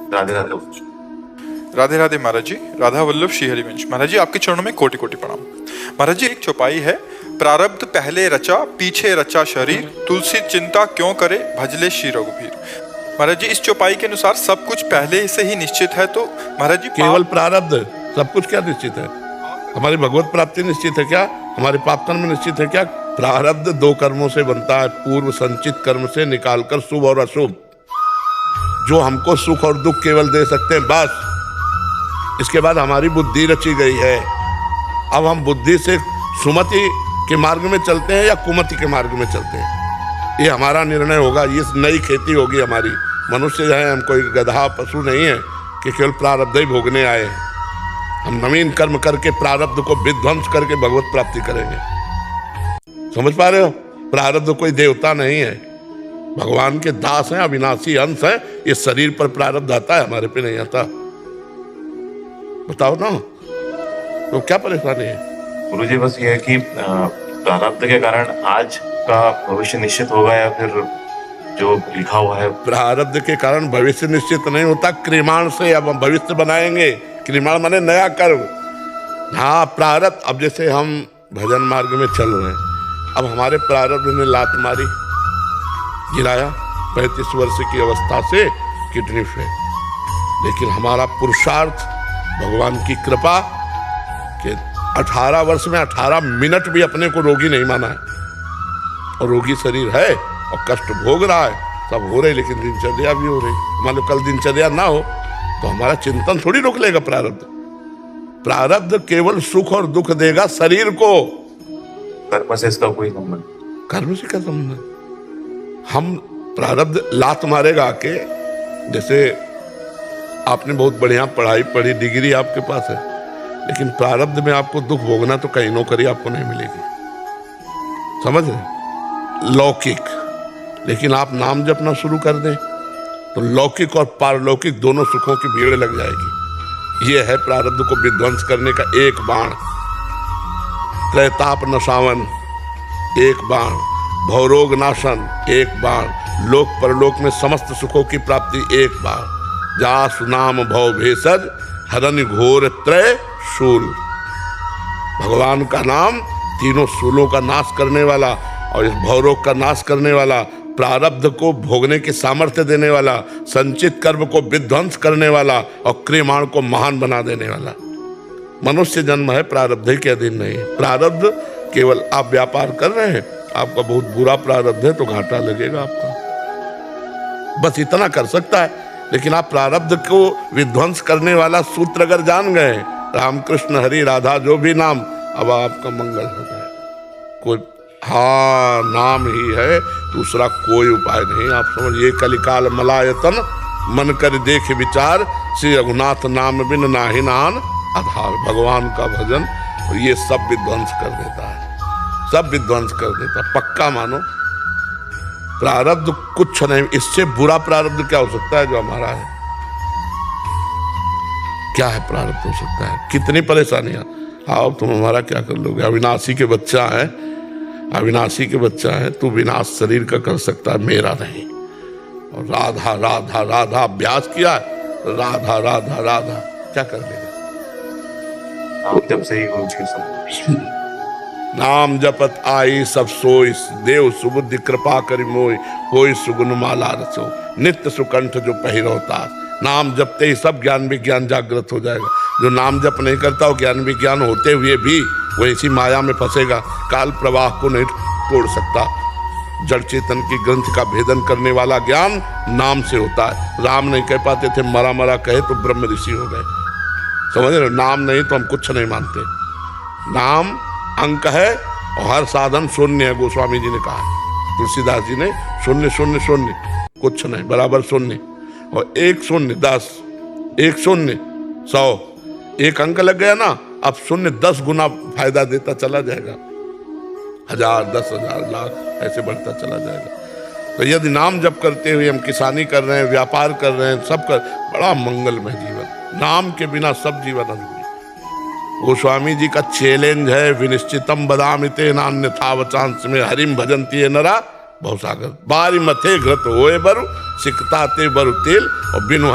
राधे राधे। राधे राधे महाराज जी। राधा वल्लभ श्री हरिवंश। महाराज जी आपके चरणों में कोटि कोटि प्रणाम। महाराज जी एक चौपाई है, प्रारब्ध पहले रचा पीछे रचा शरीर, तुलसी चिंता क्यों करे भजले श्री रघुवीर। महाराज जी इस चौपाई के अनुसार सब कुछ पहले से ही निश्चित है, तो महाराज जी केवल प्रारब्ध, सब कुछ क्या निश्चित है? हमारी भगवत प्राप्ति निश्चित है क्या? हमारे पाप कर्म निश्चित है क्या? प्रारब्ध दो कर्मों से बनता है, पूर्व संचित कर्म से निकालकर शुभ और अशुभ, जो हमको सुख और दुख केवल दे सकते हैं, बस। इसके बाद हमारी बुद्धि रची गई है। अब हम बुद्धि से सुमति के मार्ग में चलते हैं या कुमति के मार्ग में चलते हैं, ये हमारा निर्णय होगा। ये नई खेती होगी हमारी। मनुष्य जो है, हम कोई गधा पशु नहीं है कि केवल प्रारब्ध ही भोगने आए हैं। हम नवीन कर्म करके प्रारब्ध को विध्वंस करके भगवत प्राप्ति करेंगे। समझ पा रहे हो? प्रारब्ध कोई देवता नहीं है, भगवान के दास हैं, अविनाशी अंश हैं। ये शरीर पर प्रारब्ध आता है, हमारे पे नहीं आता। बताओ ना, तो क्या परेशानी है? गुरुजी बस ये है कि प्रारब्ध के कारण आज का भविष्य निश्चित होगा या फिर जो लिखा हुआ है? प्रारब्ध के कारण भविष्य निश्चित नहीं होता, क्रियमाण से अब हम भविष्य बनाएंगे। क्रियमाण माने नया कर्म। हाँ, प्रारब्ध। अब जैसे हम भजन मार्ग में चल रहे हैं, अब हमारे प्रारब्ध ने लात मारी, गिराया 35 वर्ष की अवस्था से किडनी फेल। लेकिन हमारा पुरुषार्थ, भगवान की कृपा कि 18 वर्ष में 18 मिनट भी अपने को रोगी नहीं माना है। और रोगी शरीर है और कष्ट भोग रहा है, सब हो रहे, लेकिन दिनचर्या भी हो रही। मान लो कल दिनचर्या ना हो तो हमारा चिंतन थोड़ी रोक लेगा प्रारब्ध। प्रारब्ध केवल सुख और दुख देगा शरीर को। कर्म से इसका कोई संबंध? कर्म से क्या संबंध है? हम प्रारब्ध लात मारेगा आके। जैसे आपने बहुत बढ़िया पढ़ाई पढ़ी, डिग्री आपके पास है, लेकिन प्रारब्ध में आपको दुख भोगना तो कहीं नौकरी आपको नहीं मिलेगी। समझ रहे? लौकिक। लेकिन आप नाम जपना शुरू कर दें तो लौकिक और पारलौकिक दोनों सुखों की भीड़ लग जाएगी। ये है प्रारब्ध को विध्वंस करने का एक बाण। त्रैताप नशावन एक बाण, भवरोग नाशन एक बाण, लोक परलोक में समस्त सुखों की प्राप्ति एक बाण। जासु नाम भव भेषज हरन घोर त्रय शूल। भगवान का नाम तीनों शूलों का नाश करने वाला और इस भवरोग का नाश करने वाला, प्रारब्ध को भोगने की सामर्थ्य देने वाला, संचित कर्म को विध्वंस करने वाला और क्रियमाण को महान बना देने वाला। मनुष्य जन्म है प्रारब्ध के अधीन नहीं है। प्रारब्ध केवल आप व्यापार कर रहे हैं, आपका बहुत बुरा प्रारब्ध है तो घाटा लगेगा आपका, बस इतना कर सकता है। लेकिन आप प्रारब्ध को विध्वंस करने वाला सूत्र अगर जान गए, रामकृष्ण हरि राधा जो भी नाम, अब आपका मंगल हो जाए। कोई हाँ नाम ही है, दूसरा कोई उपाय नहीं। आप समझिए, कलिकाल मलायतन मन कर देख विचार, श्री रघुनाथ नाम बिन नाहि नान आधार। भगवान का भजन ये सब विध्वंस कर देता है, सब विध्वंस कर देता है, पक्का मानो। प्रारब्ध कुछ नहीं, इससे बुरा प्रारब्ध क्या हो सकता है जो हमारा है? क्या है प्रारब्ध हो सकता है? कितनी परेशानियां। आओ तुम हमारा क्या कर लोगे? अविनाशी के बच्चा है, अविनाशी के बच्चा है, तू विनाश शरीर का कर सकता है, मेरा नहीं। और राधा राधा राधा अभ्यास किया, राधा राधा राधा क्या कर लेगा? आप जब से ही गुरुजी सब नाम जपत आई सब सोई, देव सुबुद्धि कृपा करि मोय, होय सुगुन माला रसो, नित्य सुकंठ जो पहिरोता। नाम जपते ही सब ज्ञान विज्ञान जागृत हो जाएगा। जो नाम जप नहीं करता वो ज्ञान विज्ञान होते हुए भी वो इसी माया में फंसेगा। काल प्रवाह को नहीं तोड़ सकता। जड़ चेतन की ग्रंथ का भेदन करने वाला ज्ञान नाम से होता है। राम नहीं कह पाते थे, मरा मरा कहे तो ब्रह्म ऋषि हो गए। समझ रहे? नाम नहीं तो हम कुछ नहीं मानते। नाम अंक है और हर साधन शून्य है, गोस्वामी जी ने कहा। तुलसीदास जी ने शून्य शून्य शून्य, कुछ नहीं बराबर शून्य, और एक शून्य 10, एक शून्य 100, एक अंक लग गया ना, अब शून्य 10 गुना फायदा देता चला जाएगा। 1000, 10,000, लाख ऐसे बढ़ता चला जाएगा। तो यदि नाम जप करते हुए हम किसानी कर रहे हैं, व्यापार कर रहे हैं, सब कर, बड़ा मंगलमय जीवन। नाम के बिना सब जीवन अधूरा। गोस्वामी जी का चैलेंज है, विनिश्चितम बदामिते नान्यथा वचांस में हरिम भजन्ति नरा भवसागर। बारी मथे घृत होए बरु, सिकता ते बरु तेल, और बिनु